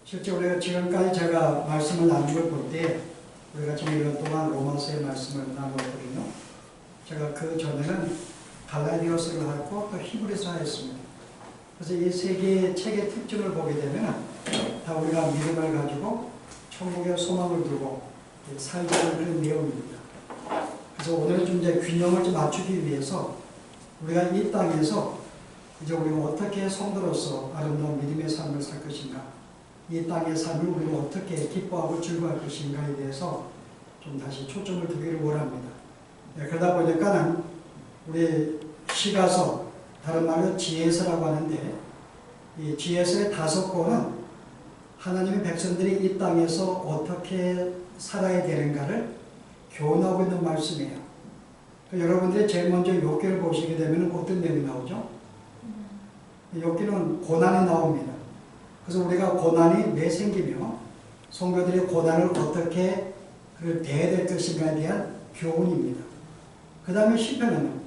실제 우리가 지금까지 제가 말씀을 나눈 걸 볼 때 우리가 지금 1년 동안 로마서의 말씀을 나누었거든요. 제가 그 전에는 갈라디아서를 하고 또 히브리서 하였습니다. 그래서 이 세 개의 책의 특징을 보게 되면 다 우리가 믿음을 가지고 천국의 소망을 두고 살자는 그런 내용입니다. 그래서 오늘은 좀 이제 균형을 좀 맞추기 위해서 우리가 이 땅에서 이제 우리가 어떻게 성도로서 아름다운 믿음의 삶을 살 것인가, 이 땅의 삶을 우리가 어떻게 기뻐하고 즐거워할 것인가에 대해서 좀 다시 초점을 두기를 원합니다. 그러다 보니까는 우리 시가서, 다른 말로 지혜서라고 하는데, 이 지혜서의 5권은 하나님의 백성들이 이 땅에서 어떻게 살아야 되는가를 교훈하고 있는 말씀이에요. 여러분들이 제일 먼저 욥기를 보시게 되면 어떤 내용이 나오죠? 욥기는 고난이 나옵니다. 그래서 우리가 고난이 왜 생기며 성도들이 고난을 어떻게 대해야 될 것인가에 대한 교훈입니다. 그 다음에 시편은요,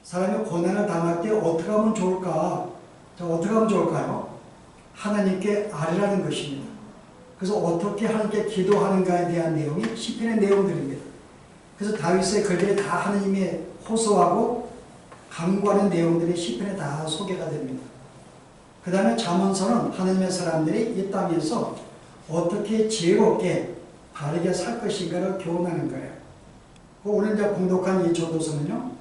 사람이 고난을 당할 때 어떻게 하면 좋을까? 어떻게 하면 좋을까요? 하나님께 아뢰라는 것입니다. 그래서 어떻게 하나님께 기도하는가에 대한 내용이 시편의 내용들입니다. 그래서 다윗의 글들이 다 하나님의 호소하고 강구하는 내용들이 시편에 다 소개가 됩니다. 그 다음에 잠언서는 하나님의 사람들이 이 땅에서 어떻게 지혜롭게 바르게 살 것인가를 교훈하는 거예요. 오늘 이제 공독한 이 전도서는요,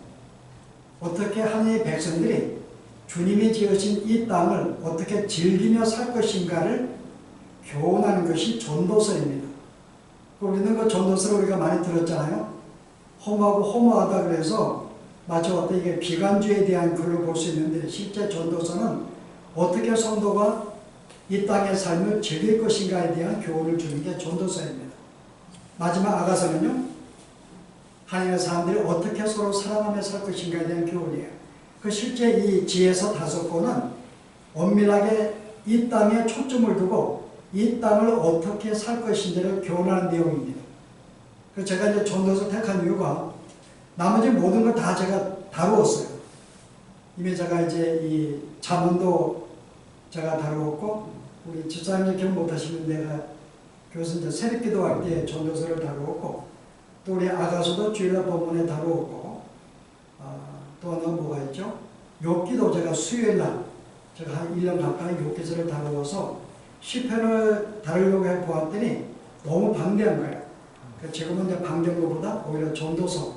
어떻게 하나님의 백성들이 주님이 지으신 이 땅을 어떻게 즐기며 살 것인가를 교훈하는 것이 전도서입니다. 우리는 그 전도서를 우리가 많이 들었잖아요. 험하고 허무하다 그래서 마치 어떤 이게 비관주의에 대한 글을 볼 수 있는데, 실제 전도서는 어떻게 성도가 이 땅의 삶을 즐길 것인가에 대한 교훈을 주는 게 전도서입니다. 마지막 아가서는요, 하나님의 사람들이 어떻게 서로 사랑하며 살 것인가에 대한 교훈이에요. 그 실제 이 지혜서 5권은 엄밀하게 이 땅에 초점을 두고 이 땅을 어떻게 살 것인지를 교훈하는 내용입니다. 그래서 제가 이제 전도서 택한 이유가 나머지 모든 걸 다 제가 다루었어요. 이미 제가 이제 이 잠언도 제가 다루었고, 우리 집사님이 기억 못하시면 내가 교수 이제 새벽 기도할 때 전도서를 다루었고, 또 우리 아가서도 주일날 본문에 다루었고, 또 하나 뭐가 있죠? 욥기도 제가 수요일날 제가 한 1년 가까이 욥기서를 다루어서 시편을 다루려고 해보았더니 너무 방대한 거예요. 지금은 이제 방대한 것보다 오히려 전도서,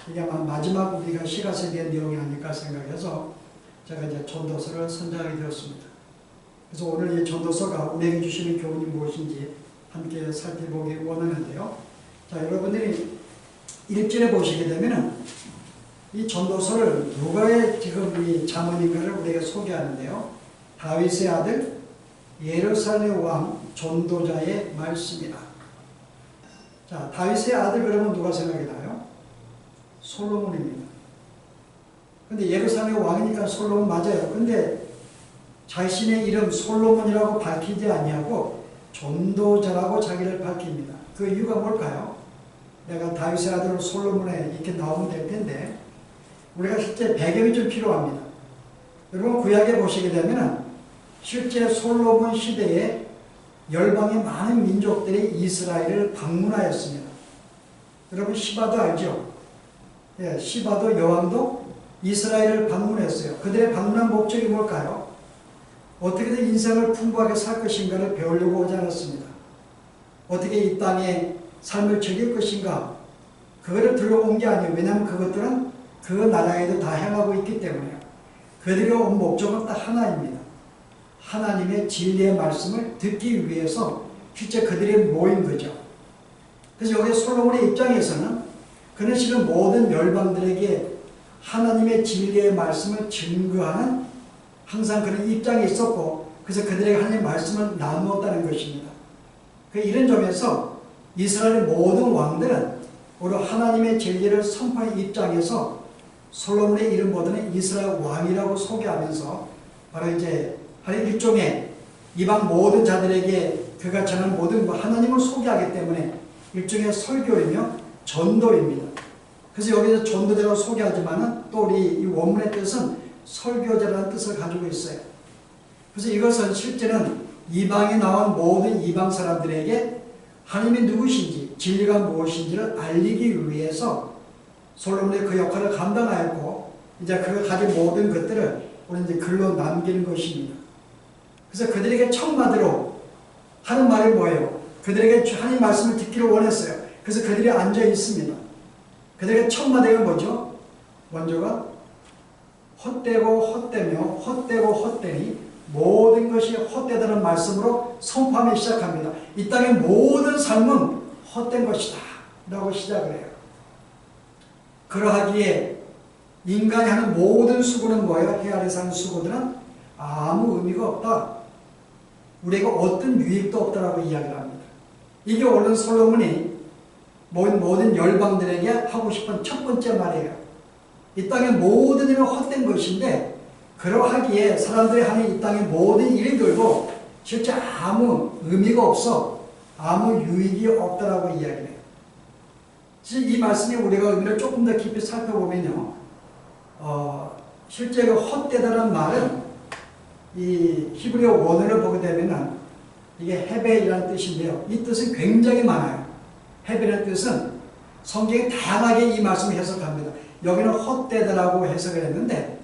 이게 아마 마지막 우리가 시가서에 대한 내용이 아닐까 생각해서 제가 이제 전도서를 선정하게 되었습니다. 그래서 오늘 이 전도서가 우리에게 주시는 교훈이 무엇인지 함께 살펴보기 원하는데요. 자, 여러분들이 1절에 보시게 되면은 이 전도서를 누가의 지금 이 잠언인가를 우리에게 소개하는데요. 다윗의 아들 예루살렘 왕 전도자의 말씀이다. 자, 다윗의 아들 그러면 누가 생각이 나요? 솔로몬입니다. 근데 예루살렘 왕이니까 솔로몬 맞아요. 근데 자신의 이름 솔로몬이라고 밝히지 아니하고 전도자라고 자기를 밝힙니다. 그 이유가 뭘까요? 내가 다윗의 아들 솔로몬에 이렇게 나오면 될 텐데, 우리가 실제 배경이 좀 필요합니다. 여러분 구약에 보시게 되면 실제 솔로몬 시대에 열방의 많은 민족들이 이스라엘을 방문하였습니다. 여러분 시바도 알죠? 예, 시바도 여왕도 이스라엘을 방문했어요. 그들의 방문한 목적이 뭘까요? 어떻게든 인생을 풍부하게 살 것인가를 배우려고 오지 않았습니다. 어떻게 이 땅에 삶을 즐길 것인가, 그거를 들어온 게 아니에요. 왜냐하면 그것들은 그 나라에도 다 행하고 있기 때문에요. 그들이 온 목적은 딱 하나입니다. 하나님의 진리의 말씀을 듣기 위해서 실제 그들이 모인 거죠. 그래서 여기 솔로몬의 입장에서는 그는 실은 모든 열방들에게 하나님의 진리의 말씀을 증거하는 항상 그런 입장이 있었고, 그래서 그들에게 하나님의 말씀을 나누었다는 것입니다. 이런 점에서 이스라엘의 모든 왕들은 오히려 하나님의 진리를 선포하는 입장에서 솔로몬의 이름보다는 이스라엘 왕이라고 소개하면서 바로 이제 일종의 이방 모든 자들에게 그가 전하는 모든 하나님을 소개하기 때문에 일종의 설교이며 전도입니다. 그래서 여기서 전도자라고 소개하지만은 또 우리 이 원문의 뜻은 설교자라는 뜻을 가지고 있어요. 그래서 이것은 실제는 이방에 나온 모든 이방 사람들에게 하나님이 누구신지 진리가 무엇인지를 알리기 위해서 솔로몬이 그 역할을 감당하였고 이제 그가 가진 모든 것들을 우리 이제 글로 남기는 것입니다. 그래서 그들에게 청마디로 하는 말이 뭐예요? 그들에게 하나님 말씀을 듣기를 원했어요. 그래서 그들이 앉아 있습니다. 그들에게 청마디가 뭐죠? 먼저가 헛되고 헛되며 헛되고 헛되니 모든 것이 헛되다는 말씀으로 선포하기 시작합니다. 이 땅의 모든 삶은 헛된 것이다 라고 시작을 해요. 그러하기에 인간이 하는 모든 수고는 뭐예요? 해 아래 사는 수고들은 아무 의미가 없다. 우리가 어떤 유익도 없다라고 이야기를 합니다. 이게 오늘 솔로몬이 모든 열방들에게 하고 싶은 첫 번째 말이에요. 이 땅의 모든 일은 헛된 것인데 그러하기에 사람들이 하는 이 땅의 모든 일들도 실제 아무 의미가 없어 아무 유익이 없다라고 이야기를 해요. 이 말씀이 우리가 의미를 조금 더 깊이 살펴보면요, 실제 그 헛되다는 말은 이 히브리어 원어를 보게 되면은 이게 헤벨이라는 뜻인데요. 이 뜻은 굉장히 많아요. 헤벨이라는 뜻은 성경이 다양하게 이 말씀을 해석합니다. 여기는 헛되다라고 해석을 했는데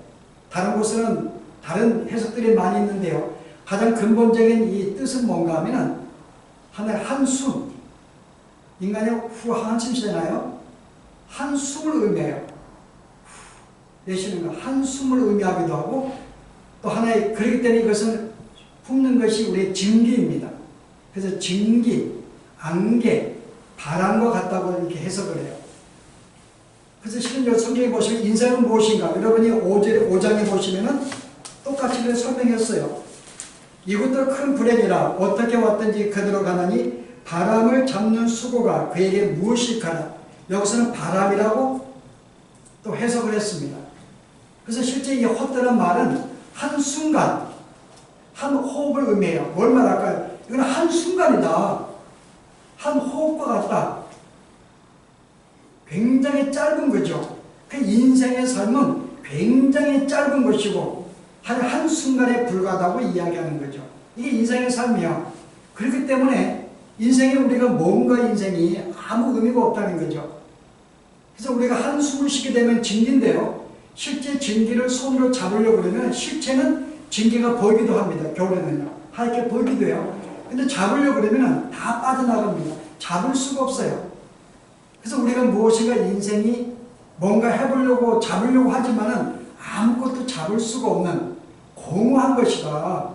다른 곳에는 다른 해석들이 많이 있는데요. 가장 근본적인 이 뜻은 뭔가 하면은 하나의 한숨, 인간이 후 한숨 쉬잖아요. 한숨을 의미해요. 내쉬는 거 한숨을 의미하기도 하고 또 하나의 그렇기 때문에 이것은 품는 것이 우리의 증기입니다. 그래서 증기, 안개, 바람과 같다고 이렇게 해석을 해요. 그래서 실은 성경에 보시면 인생은 무엇인가? 여러분이 5장에 보시면은 똑같이 그렇게 설명했어요. 이것도 큰 불행이라 어떻게 왔든지 그대로 가나니 바람을 잡는 수고가 그에게 무엇일까라. 여기서는 바람이라고 또 해석을 했습니다. 그래서 실제 이 헛되는 말은 한순간, 한 호흡을 의미해요. 뭘 말할까요? 이건 한순간이다. 한 호흡과 같다. 굉장히 짧은 거죠. 그 인생의 삶은 굉장히 짧은 것이고 한순간에 불과하다고 이야기하는 거죠. 이게 인생의 삶이야. 그렇기 때문에 인생에 우리가 뭔가 인생이 아무 의미가 없다는 거죠. 그래서 우리가 한숨을 쉬게 되면 증기인데요. 실제 증기를 손으로 잡으려고 그러면 실체는 증기가 보이기도 합니다. 겨울에는요. 하얗게 보이기도 해요. 근데 잡으려고 그러면 다 빠져나갑니다. 잡을 수가 없어요. 그래서 우리가 무엇인가 인생이 뭔가 해보려고 잡으려고 하지만은 아무것도 잡을 수가 없는 공허한 것이다.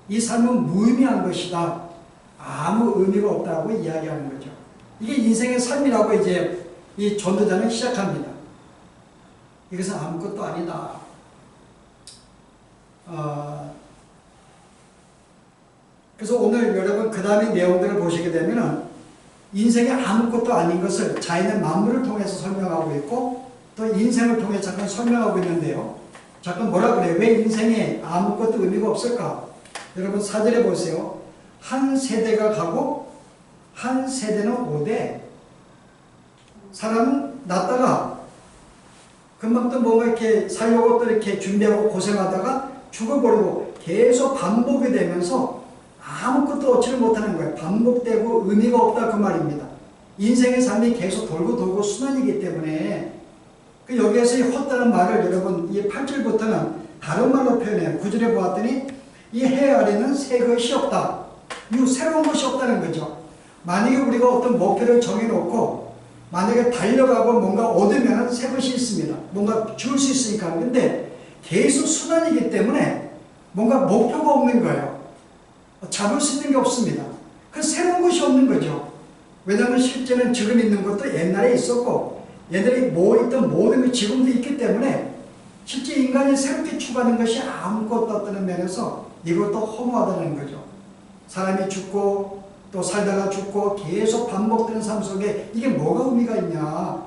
이 삶은 무의미한 것이다. 아무 의미가 없다고 이야기하는 거죠. 이게 인생의 삶이라고 이제 이 전도자는 시작합니다. 이것은 아무것도 아니다. 그래서 오늘 여러분 그 다음에 내용들을 보시게 되면은 인생이 아무것도 아닌 것을 자연의 만물을 통해서 설명하고 있고 또 인생을 통해 잠깐 설명하고 있는데요. 잠깐 뭐라 그래요? 왜 인생에 아무것도 의미가 없을까? 여러분 4절에 보세요. 한 세대가 가고 한 세대는 오되 사람은 낳다가 금방 또 뭔가 이렇게 살려고 또 이렇게 준비하고 고생하다가 죽어버리고 계속 반복이 되면서 아무것도 얻지를 못하는 거예요. 반복되고 의미가 없다 그 말입니다. 인생의 삶이 계속 돌고 돌고 순환이기 때문에 여기에서 이 헛다는 말을 여러분 이 8절부터는 다른 말로 표현해요. 9절에 보았더니 이 해 아래는 새 것이 없다. 이 새로운 것이 없다는 거죠. 만약에 우리가 어떤 목표를 정해놓고 만약에 달려가고 뭔가 얻으면 새 것이 있습니다. 뭔가 줄 수 있으니까. 근데 계속 순환이기 때문에 뭔가 목표가 없는 거예요. 잡을 수 있는 게 없습니다. 그 새로운 것이 없는 거죠. 왜냐하면 실제는 지금 있는 것도 옛날에 있었고 얘들이 있던 모든 게 지금도 있기 때문에 실제 인간이 새롭게 추구하는 것이 아무것도 없다는 면에서 이것도 허무하다는 거죠. 사람이 죽고 또 살다가 죽고 계속 반복되는 삶 속에 이게 뭐가 의미가 있냐.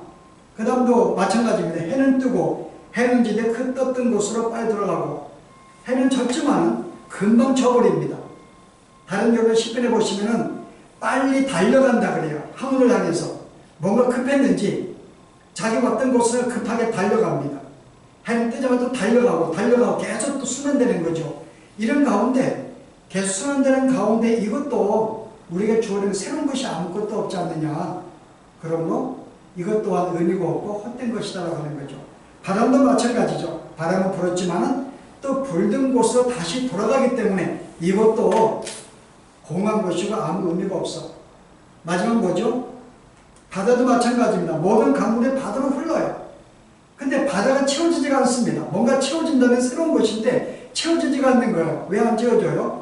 그 다음도 마찬가지입니다. 해는 뜨고 해는 지되 그 떴던 곳으로 빨리 들어가고 해는 졌지만 금방 져버립니다. 다른 경우 10편에 보시면은 빨리 달려간다 그래요. 하늘을 향해서 뭔가 급했는지 자기 왔던 곳을 급하게 달려갑니다. 해는 뜨자마자 달려가고 계속 또 수면되는 거죠. 이런 가운데 계속 순환되는 가운데 이것도 우리가 주어진 새로운 것이 아무것도 없지 않느냐. 그러므로 이것 또한 의미가 없고 헛된 것이다라고 하는 거죠. 바람도 마찬가지죠. 바람은 불었지만은 또 불던 곳으로 다시 돌아가기 때문에 이것도 공한 것이고 아무 의미가 없어. 마지막 뭐죠? 바다도 마찬가지입니다. 모든 강물이 바다로 흘러요. 근데 바다가 채워지지가 않습니다. 뭔가 채워진다면 새로운 것인데 채워지지가 않는 거예요. 왜 안 채워져요?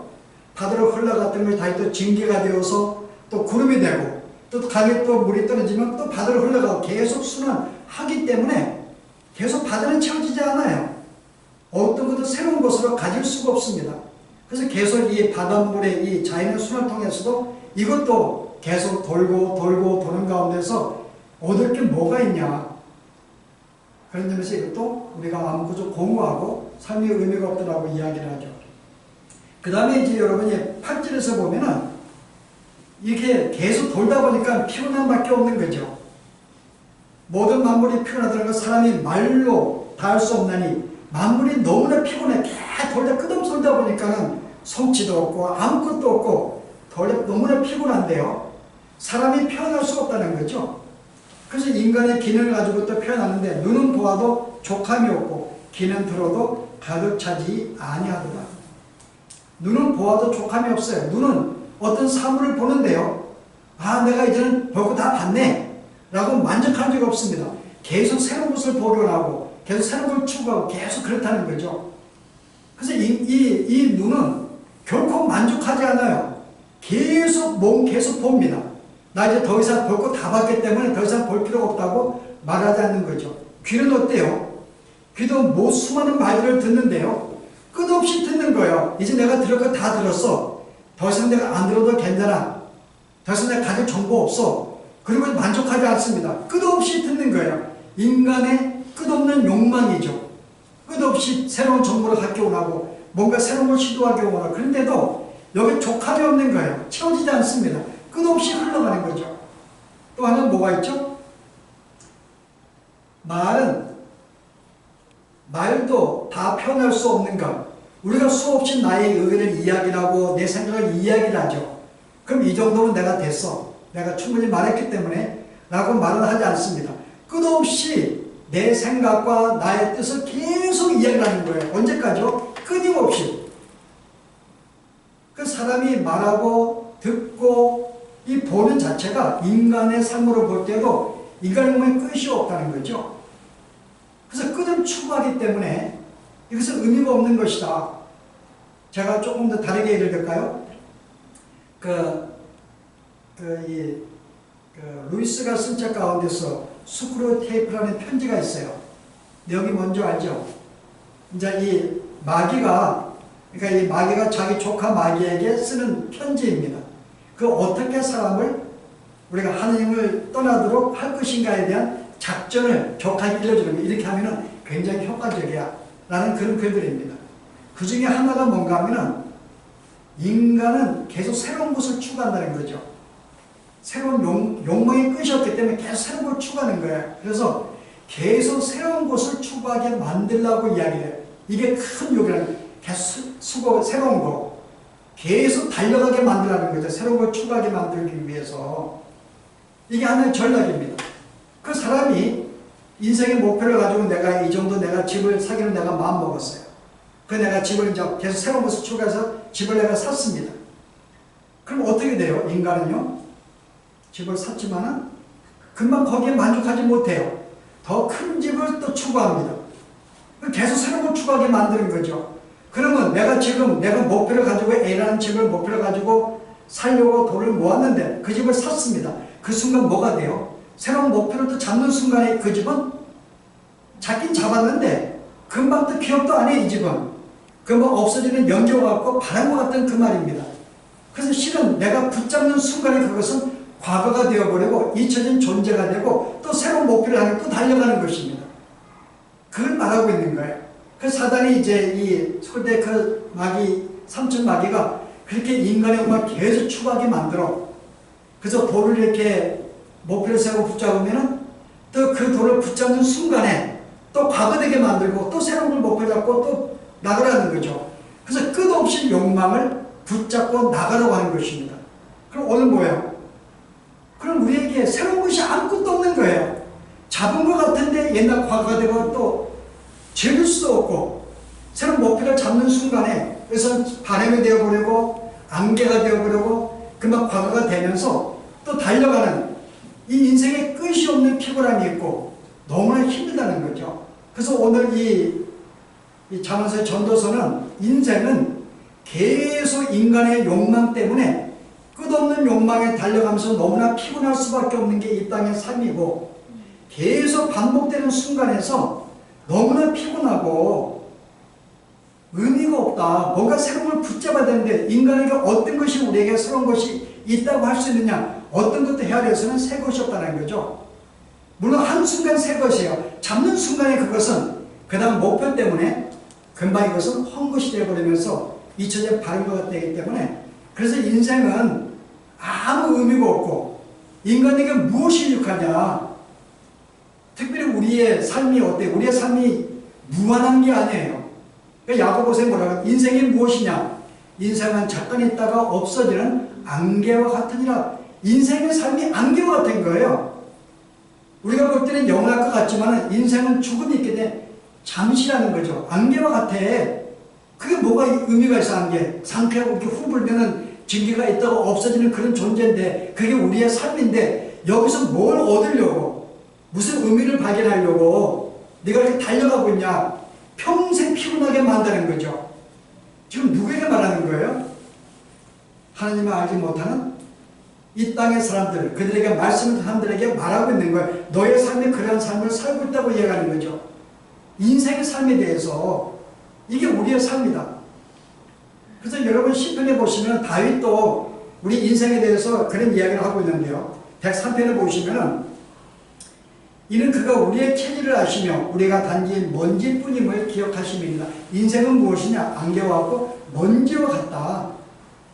바다로 흘러갔던 것이 다시 또 징계가 되어서 또 구름이 되고 또 강에 또 물이 떨어지면 또 바다로 흘러가고 계속 순환하기 때문에 계속 바다는 채워지지 않아요. 어떤 것도 새로운 것으로 가질 수가 없습니다. 그래서 계속 이 바닷물의 이 자연의 순환을 통해서도 이것도 계속 돌고 도는 가운데서 얻을 게 뭐가 있냐. 그런 점에서 이것도 우리가 아무것도 공허하고 삶의 의미가 없다라고 이야기를 하죠. 그 다음에 이제 여러분이 8절에서 보면은 이렇게 계속 돌다 보니까 피곤함밖에 없는 거죠. 모든 만물이 피곤하다는 건 사람이 말로 다 할 수 없나니 만물이 너무나 피곤해. 계속 돌다 끝없이 돌다 보니까는 성취도 없고 아무것도 없고 너무나 피곤한데요. 사람이 표현할 수 없다는 거죠. 그래서 인간의 기능을 가지고 또 표현하는데 눈은 보아도 족함이 없고 귀는 들어도 가득 차지 아니하더라. 눈은 보아도 족함이 없어요. 눈은 어떤 사물을 보는데요. 아, 내가 이제는 볼 거 다 봤네 라고 만족한 적이 없습니다. 계속 새로운 것을 보려 하고 계속 새로운 걸 추구하고 계속 그렇다는 거죠. 그래서 이 눈은 결코 만족하지 않아요. 계속 봅니다. 나 이제 더 이상 볼 거 다 봤기 때문에 더 이상 볼 필요가 없다고 말하지 않는 거죠. 귀는 어때요? 귀도 수많은 말들을 듣는데요. 끝없이 듣는 거예요. 이제 내가 들을 거 다 들었어. 더 이상 내가 안 들어도 괜찮아. 더 이상 내가 가질 정보 없어. 그리고 만족하지 않습니다. 끝없이 듣는 거예요. 인간의 끝없는 욕망이죠. 끝없이 새로운 정보를 갖기 원하고 뭔가 새로운 걸 시도하기 원하고 그런데도 여기 족함이 없는 거예요. 채워지지 않습니다. 끝없이 흘러가는 거죠. 또 하나는 뭐가 있죠? 말도 다 표현할 수 없는 것. 우리가 수없이 나의 의견을 이야기를 하고 내 생각을 이야기를 하죠. 그럼 이 정도면 내가 됐어. 내가 충분히 말했기 때문에 라고 말은 하지 않습니다. 끝없이 내 생각과 나의 뜻을 계속 이야기를 하는 거예요. 언제까지요? 끊임없이. 그 사람이 말하고 듣고 이 보는 자체가 인간의 삶으로 볼 때도 인간의 몸에 끝이 없다는 거죠. 그래서 끝을 추구하기 때문에 이것은 의미가 없는 것이다. 제가 조금 더 다르게 예를 들까요? 루이스가 쓴 책 가운데서 스크루테이프라는 편지가 있어요. 내용이 뭔지 알죠? 이제 이 마귀가 자기 조카 마귀에게 쓰는 편지입니다. 어떻게 사람을 우리가 하나님을 떠나도록 할 것인가에 대한 작전을 조카에게 일러주는 거예요. 이렇게 하면은 굉장히 효과적이야. 라는 그런 글들입니다. 그 중에 하나가 뭔가 하면은 인간은 계속 새로운 것을 추구한다는 거죠. 새로운 욕망의 끝이 없기 때문에 계속 새로운 걸 추구하는 거예요. 그래서 계속 새로운 것을 추구하게 만들라고 이야기해요. 이게 큰 욕이라는 계속 새로운 거. 계속 달려가게 만들라는 거죠. 새로운 걸 추구하게 만들기 위해서. 이게 하나의 전략입니다. 그 사람이 인생의 목표를 가지고 내가 이 정도 내가 집을 사기로 내가 마음먹었어요. 내가 집을 이제 계속 새로운 것을 추구해서 집을 내가 샀습니다. 그럼 어떻게 돼요? 인간은요? 집을 샀지만은 금방 거기에 만족하지 못해요. 더 큰 집을 또 추구합니다. 계속 새로운 걸 추구하게 만드는 거죠. 그러면 내가 목표를 가지고 A라는 집을 목표를 가지고 살려고 돈을 모았는데 그 집을 샀습니다. 그 순간 뭐가 돼요? 새로운 목표를 또 잡는 순간에 그 집은 잡긴 잡았는데 금방 또 기억도 안 해. 이 집은 금방 없어지는 연기와 같고 바람과 같은 그 말입니다. 그래서 실은 내가 붙잡는 순간에 그것은 과거가 되어버리고 잊혀진 존재가 되고 또 새로운 목표를 향해 또 달려가는 것입니다. 그걸 말하고 있는 거예요. 그 사단이 이제 이 초대 그 삼천 마귀가 그렇게 인간의 욕망을 계속 추구하게 만들어. 그래서 돌을 이렇게 목표를 세우고 붙잡으면은 또 그 돌을 붙잡는 순간에 또 과거되게 만들고 또 새로운 걸 목표 잡고 또 나가라는 거죠. 그래서 끝없이 욕망을 붙잡고 나가라고 하는 것입니다. 그럼 오늘 뭐예요? 그럼 우리에게 새로운 것이 아무것도 없는 거예요. 잡은 것 같은데 옛날 과거가 되고 또 즐길 수도 없고, 새로운 목표를 잡는 순간에 그래서 바람이 되어버리고 안개가 되어버리고 금방 과거가 되면서 또 달려가는 이 인생의 끝이 없는 피곤함이 있고 너무나 힘들다는 거죠. 그래서 오늘 이 잠언서의 전도서는 인생은 계속 인간의 욕망 때문에 끝없는 욕망에 달려가면서 너무나 피곤할 수밖에 없는 게 이 땅의 삶이고, 계속 반복되는 순간에서 너무나 피곤하고 의미가 없다. 뭔가 새로운 걸 붙잡아야 되는데 인간에게 어떤 것이 우리에게 새로운 것이 있다고 할 수 있느냐? 어떤 것도 해야 돼서는 새 것이 없다는 거죠. 물론 한순간 새 것이에요. 잡는 순간에 그것은 그 다음 목표 때문에 금방 이것은 헛것이 되어버리면서 잊혀져 바른 것 되기 때문에, 그래서 인생은 아무 의미가 없고 인간에게 무엇이 유익하냐? 특별히 우리의 삶이 어때요? 우리의 삶이 무한한 게 아니에요. 야고보서에 뭐라고? 인생이 무엇이냐? 인생은 잠깐 있다가 없어지는 안개와 같으니라. 인생의 삶이 안개와 같은 거예요. 우리가 볼 때는 영원할 것 같지만 인생은 죽음이 있게 돼 잠시라는 거죠. 안개와 같아. 그게 뭐가 의미가 있어? 안개. 상쾌하고 이렇게 후 불면은 증기가 있다가 없어지는 그런 존재인데, 그게 우리의 삶인데 여기서 뭘 얻으려고, 무슨 의미를 발견하려고 네가 이렇게 달려가고 있냐? 평생 피곤하게 만드는 거죠. 지금 누구에게 말하는 거예요? 하나님을 알지 못하는 이 땅의 사람들, 그들에게 말씀을 사람들에게 말하고 있는 거예요. 너의 삶이 그러한 삶을 살고 있다고 이야기하는 거죠. 인생의 삶에 대해서 이게 우리의 삶이다. 그래서 여러분 시편에 보시면 다윗도 우리 인생에 대해서 그런 이야기를 하고 있는데요. 103편에 보시면은 이는 그가 우리의 체질을 아시며 우리가 단지 먼지뿐임을 기억하심입니다. 인생은 무엇이냐? 안개와 같고 먼지와 같다.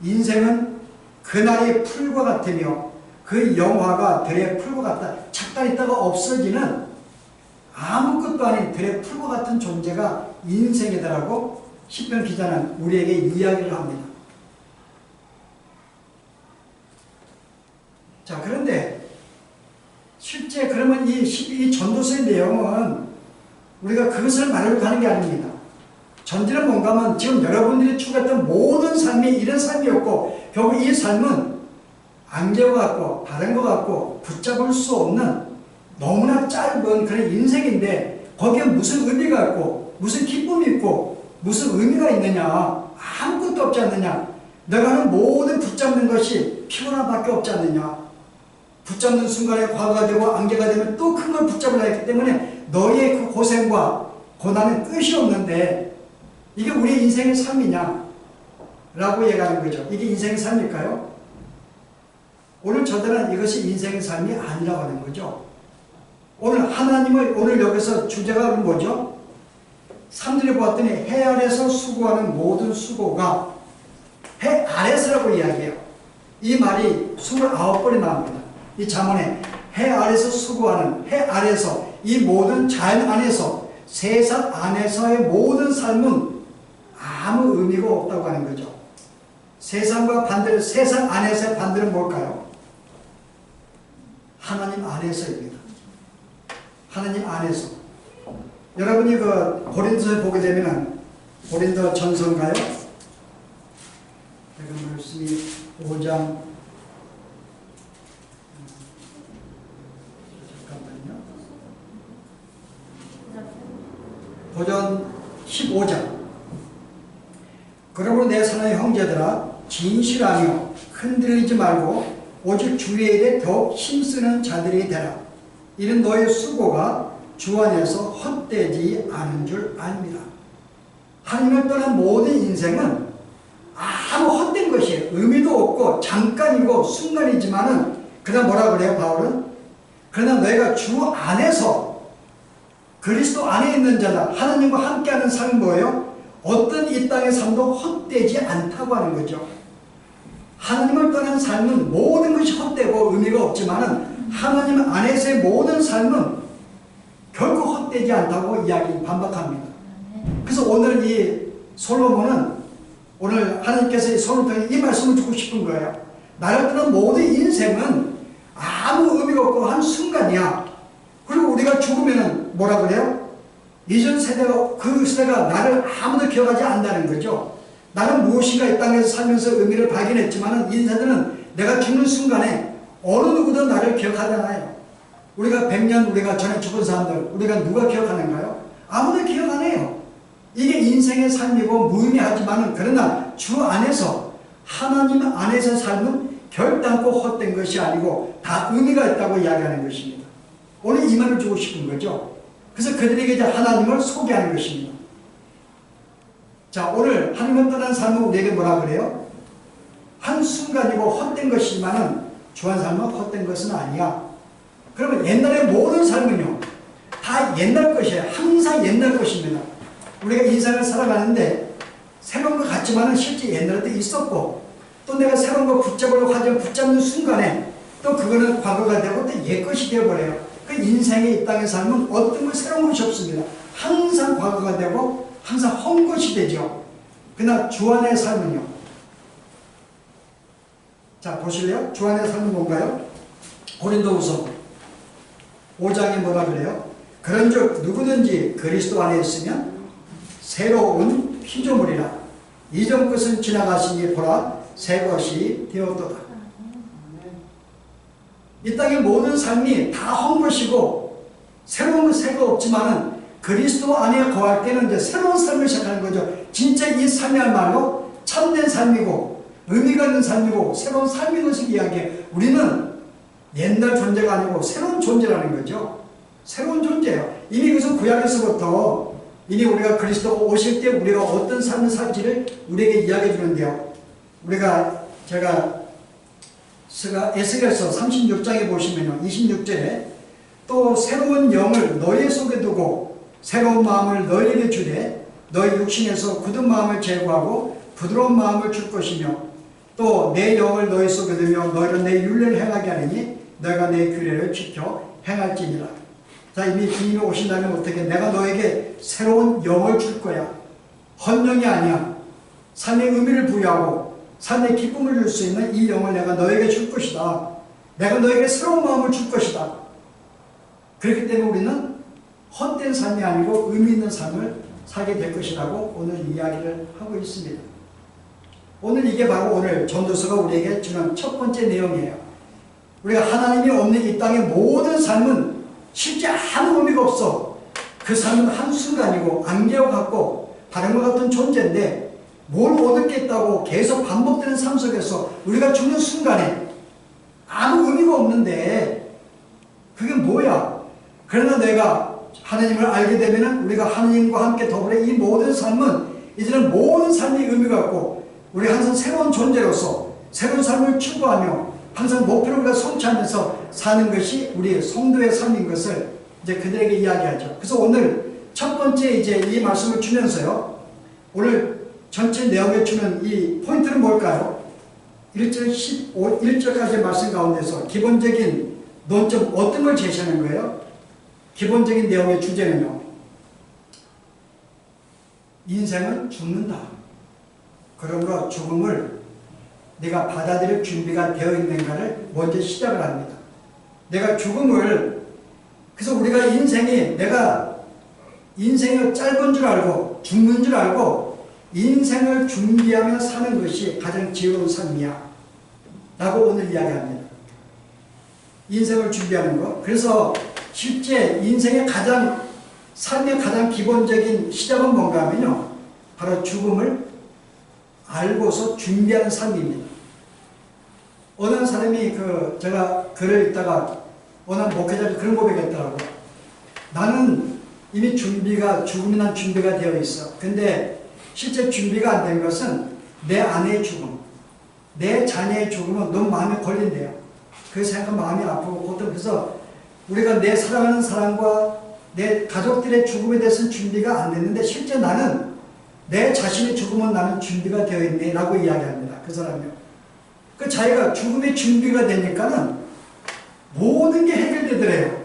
인생은 그날의 풀과 같으며 그 영화가 들의 풀과 같다. 잠깐 있다가 없어지는 아무것도 아닌 들의 풀과 같은 존재가 인생이다라고 시편 기자는 우리에게 이야기를 합니다. 자, 그런데 실제 그러면 이 전도서의 내용은 우리가 그것을 말하려고 하는 게 아닙니다. 전제는 뭔가 하면 지금 여러분들이 추구했던 모든 삶이 이런 삶이었고, 결국 이 삶은 안개와 같고 다른 것 같고 붙잡을 수 없는 너무나 짧은 그런 인생인데, 거기에 무슨 의미가 있고 무슨 기쁨이 있고 무슨 의미가 있느냐? 아무것도 없지 않느냐? 내가 하는 모든 붙잡는 것이 피곤함밖에 없지 않느냐? 붙잡는 순간에 과거가 되고 안개가 되면 또 큰 걸 붙잡으려 했기 때문에 너의 그 고생과 고난은 끝이 없는데 이게 우리의 인생의 삶이냐? 라고 얘기하는 거죠. 이게 인생의 삶일까요? 오늘 저들은 이것이 인생의 삶이 아니라고 하는 거죠. 오늘 하나님을 오늘 여기서 주제가 뭐죠? 3절에 보았더니 해 아래서 수고하는 모든 수고가 해 아래서라고 이야기해요. 이 말이 29번이 나옵니다. 이 잠언에 해 아래서 수고하는, 해 아래서, 이 모든 자연 안에서, 세상 안에서의 모든 삶은 아무 의미가 없다고 하는 거죠. 세상과 반대로, 세상 안에서의 반대는 뭘까요? 하나님 안에서입니다. 하나님 안에서. 여러분이 그 고린도서에 보게 되면은 고린도 전서인가요? 제가 말씀이 5장 잠깐만요. 도전 15장. 그러므로 내 사랑의 형제들아 진실하며 흔들리지 말고 오직 주의 일에 더욱 힘쓰는 자들이 되라. 이는 너의 수고가 주 안에서 헛되지 않은 줄 압니다. 하나님을 떠난 모든 인생은 아무 헛된 것이에요. 의미도 없고 잠깐이고 순간이지만은, 그러나 뭐라 그래요 바울은? 그러나 너희가 주 안에서 그리스도 안에 있는 자다. 하나님과 함께하는 삶은 뭐예요? 어떤 이 땅의 삶도 헛되지 않다고 하는 거죠. 하나님을 떠난 삶은 모든 것이 헛되고 의미가 없지만은 하나님 안에서의 모든 삶은 결코 헛되지 않다고 반박합니다. 그래서 오늘 이 솔로몬은 오늘 하나님께서 이 손을 통해 이 말씀을 주고 싶은 거예요. 나를 모든 인생은 아무 의미가 없고 한 순간이야. 그리고 우리가 죽으면은 뭐라 그래요? 이전 세대가, 그 세대가 나를 아무도 기억하지 않는다는 거죠. 나는 무엇인가 이 땅에서 살면서 의미를 발견했지만 인생들은 내가 죽는 순간에 어느 누구도 나를 기억하잖아요. 우리가 100년 우리가 전에 죽은 사람들 우리가 누가 기억하는가요? 아무도 기억 안 해요. 이게 인생의 삶이고 무의미하지만 그러나 주 안에서 하나님 안에서 삶은 결단코 헛된 것이 아니고 다 의미가 있다고 이야기하는 것입니다. 오늘 이 말을 주고 싶은 거죠. 그래서 그들에게 이제 하나님을 소개하는 것입니다. 자, 오늘 하나님을 떠난 삶은 우리에게 뭐라 그래요? 한순간이고 헛된 것이지만은 주한 삶은 헛된 것은 아니야. 그러면 옛날의 모든 삶은요, 다 옛날 것이에요. 항상 옛날 것입니다. 우리가 인생을 살아가는데 새로운 것 같지만은 실제 옛날에도 있었고, 또 내가 새로운 거 붙잡으려고 하지만 붙잡는 순간에 또 그거는 과거가 되고 또 옛것이 되어버려요. 그 인생의 이 땅의 삶은 어떤 것 새로운 것이 없습니다. 항상 과거가 되고 항상 헛 것이 되죠. 그러나 주 안의 삶은요. 자, 보실래요? 주 안의 삶은 뭔가요? 고린도후서 5장에 뭐라 그래요? 그런즉 누구든지 그리스도 안에 있으면 새로운 피조물이라. 이전 것은 지나가시니 보라 새 것이 되었도다. 이 땅의 모든 삶이 다 헛 것이고 새로운 것 새가 없지만은 그리스도 안에 거할 때는 이제 새로운 삶을 시작하는 거죠. 진짜 이 삶이야말로 참된 삶이고 의미가 있는 삶이고 새로운 삶인 것을 이야기해. 우리는 옛날 존재가 아니고 새로운 존재라는 거죠. 새로운 존재예요. 이미 그것은 구약에서부터 이미 우리가 그리스도가 오실 때 우리가 어떤 삶을 살지를 우리에게 이야기해 주는데요. 제가 에스겔서 36장에 보시면요. 26절에 또 새로운 영을 너희 속에 두고 새로운 마음을 너희에게 주되 너희 육신에서 굳은 마음을 제거하고 부드러운 마음을 줄 것이며 또 내 영을 너희 속에 두며 너희는 내 율례를 행하게 하리니 너희가 내 규례를 지켜 행할지니라. 자, 이미 주님이 오신다면 어떻게 내가 너에게 새로운 영을 줄 거야. 헛영이 아니야. 삶의 의미를 부여하고 삶의 기쁨을 줄 수 있는 이 영을 내가 너에게 줄 것이다. 내가 너에게 새로운 마음을 줄 것이다. 그렇기 때문에 우리는 헛된 삶이 아니고 의미 있는 삶을 살게 될 것이라고 오늘 이야기를 하고 있습니다. 오늘 이게 바로 오늘 전도서가 우리에게 주는 첫 번째 내용이에요. 우리가 하나님이 없는 이 땅의 모든 삶은 실제 아무 의미가 없어. 그 삶은 한순간이고 안개와 같고 바람과 같은 존재인데 뭘 얻었겠다고 계속 반복되는 삶 속에서 우리가 죽는 순간에 아무 의미가 없는데 그게 뭐야? 그러나 내가 하나님을 알게 되면 우리가 하나님과 함께 더불어 이 모든 삶은 이제는 모든 삶이 의미가 있고 우리 항상 새로운 존재로서 새로운 삶을 추구하며 항상 목표를 우리가 성취하면서 사는 것이 우리 성도의 삶인 것을 이제 그들에게 이야기하죠. 그래서 오늘 첫 번째 이제 이 말씀을 주면서요. 오늘 전체 내용에 주는 이 포인트는 뭘까요? 1절 1절까지의 말씀 가운데서 기본적인 논점 어떤 걸 제시하는 거예요? 기본적인 내용의 주제는요. 인생은 죽는다. 그러므로 죽음을 내가 받아들일 준비가 되어 있는가를 먼저 시작을 합니다. 내가 죽음을, 그래서 우리가 내가 인생이 짧은 줄 알고 죽는 줄 알고 인생을 준비하며 사는 것이 가장 지혜로운 삶이야 라고 오늘 이야기합니다. 인생을 준비하는 것. 그래서 실제 인생의 삶의 가장 기본적인 시작은 뭔가 하면요. 바로 죽음을 알고서 준비하는 삶입니다. 어느 한 사람이 제가 글을 읽다가 어느 한 목회자가 그런 고백했더라고요. 나는 이미 죽음에 대한 준비가 되어 있어. 근데 실제 준비가 안 된 것은 내 아내의 죽음, 내 자녀의 죽음은 너무 마음에 걸린대요. 그 생각 마음이 아프고 고통. 그래서 우리가 내 사랑하는 사람과 내 가족들의 죽음에 대해서는 준비가 안 됐는데 실제 나는 내 자신의 죽음은 나는 준비가 되어 있네 라고 이야기합니다. 그 사람이요. 그 자기가 죽음의 준비가 되니까는 모든 게 해결되더래요.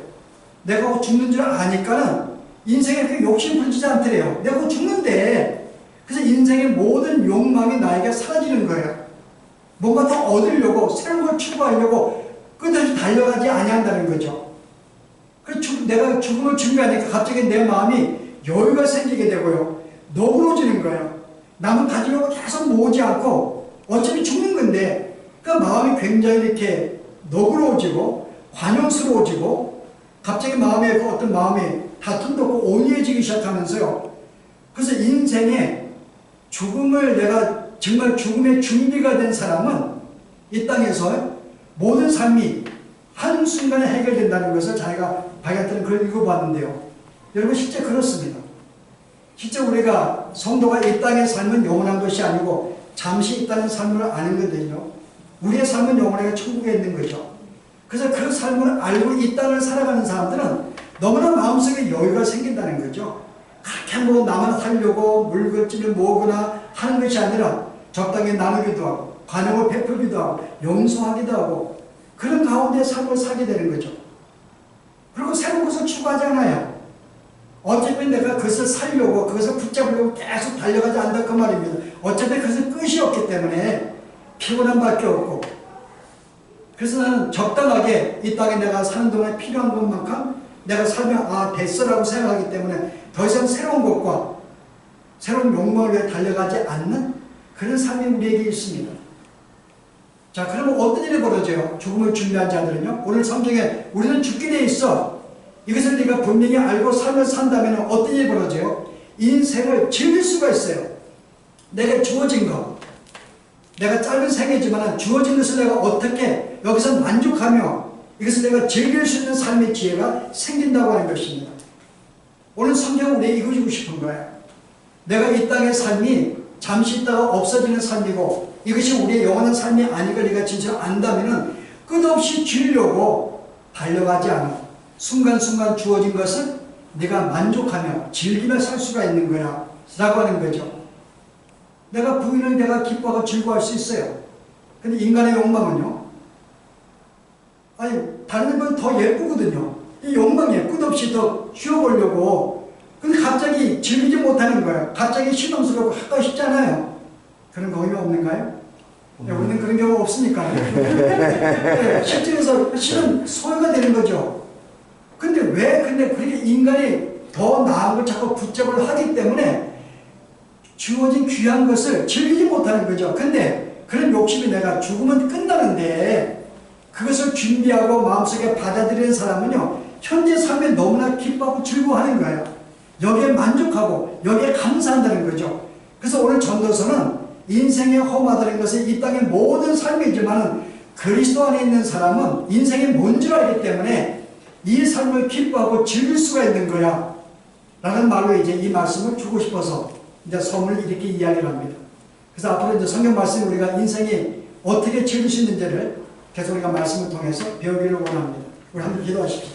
내가 죽는 줄 아니까는 인생에 그 욕심 부리지 않더래요. 내가 죽는데. 그래서 인생의 모든 욕망이 나에게 사라지는 거예요. 뭔가 더 얻으려고 새로운 걸 추구하려고 끝없이 달려가지 아니한다는 거죠. 그래서 내가 죽음을 준비하니까 갑자기 내 마음이 여유가 생기게 되고요. 너그러지는 거예요. 남은 가지려고 계속 모으지 않고 어차피 죽는 건데 그 마음이 굉장히 이렇게 너그러워지고 관용스러워지고 갑자기 마음에 그 어떤 마음이 다툼도 없고 온유해지기 시작하면서요. 그래서 인생에 죽음을 내가 정말 죽음의 준비가 된 사람은 이 땅에서 모든 삶이 한순간에 해결된다는 것을 자기가 발견했다는 걸 읽어봤는데요. 여러분 실제 그렇습니다. 실제 우리가 성도가 이 땅의 삶은 영원한 것이 아니고 잠시 있다는 삶을 아는 거거든요. 우리의 삶은 영원하게 천국에 있는 거죠. 그래서 그 삶을 알고 이 땅을 살아가는 사람들은 너무나 마음속에 여유가 생긴다는 거죠. 그렇게 뭐 나만 살려고 물질을 모으거나 하는 것이 아니라 적당히 나누기도 하고 관용을 베풀기도 하고 용서하기도 하고 그런 가운데 삶을 살게 되는 거죠. 그리고 새로운 것을 추구하지 않아요. 어차피 내가 그것을 살려고 그것을 붙잡으려고 계속 달려가지 않는다 그 말입니다. 어차피 그것은 끝이 없기 때문에 피곤한 밖에 없고 그래서 나는 적당하게 이 땅에 내가 사는 동안에 필요한 것만큼 내가 살면 됐어라고 생각하기 때문에 더 이상 새로운 것과 새로운 욕망을 위해 달려가지 않는 그런 삶이 우리에게 있습니다. 자, 그러면 어떤 일이 벌어져요? 죽음을 준비한 자들은요. 오늘 성경에 우리는 죽게 돼 있어. 이것을 네가 분명히 알고 삶을 산다면 어떤 일이 벌어져요? 인생을 즐길 수가 있어요. 내가 주어진 것, 내가 짧은 생애지만 주어진 것을 내가 어떻게 여기서 만족하며 이것을 내가 즐길 수 있는 삶의 기회가 생긴다고 하는 것입니다. 오늘 성경은 우리에게 이거 주고 싶은 거예요. 내가 이 땅의 삶이 잠시 있다가 없어지는 삶이고 이것이 우리의 영원한 삶이 아니걸 네가 진짜로 안다면 끝없이 주려고 달려가지 않아. 순간순간 주어진 것을 네가 만족하며 즐기며 살 수가 있는 거야 라고 하는 거죠. 내가 부인을 내가 기뻐하고 즐거워할 수 있어요. 근데 인간의 욕망은요, 다른 건 더 예쁘거든요. 이 욕망이에요. 끝없이 더 쉬어보려고. 근데 갑자기 즐기지 못하는 거예요. 갑자기 실망스럽고 하고 싶잖아요. 그런 경험이 없는가요? 우리는 그런 경우 없으니까요. 네, 실제에서 실은 소외가 되는 거죠. 근데 그렇게 인간이 더 나은 걸 자꾸 붙잡으려 하기 때문에 주어진 귀한 것을 즐기지 못하는 거죠. 근데 그런 욕심이 내가 죽으면 끝나는데 그것을 준비하고 마음속에 받아들이는 사람은요, 현재 삶에 너무나 기뻐하고 즐거워하는 거예요. 여기에 만족하고 여기에 감사한다는 거죠. 그래서 오늘 전도서는 인생의 험하다는 것은 이 땅의 모든 삶이지만 그리스도 안에 있는 사람은 인생이 뭔 줄 알기 때문에 이 삶을 기뻐하고 즐길 수가 있는 거야 라는 말로 이제 이 말씀을 주고 싶어서 이제 섬을 이렇게 이야기를 합니다. 그래서 앞으로 이제 성경 말씀 우리가 인생이 어떻게 즐길 수 있는지를 계속 우리가 말씀을 통해서 배우기를 원합니다. 우리 한번 기도하십시오.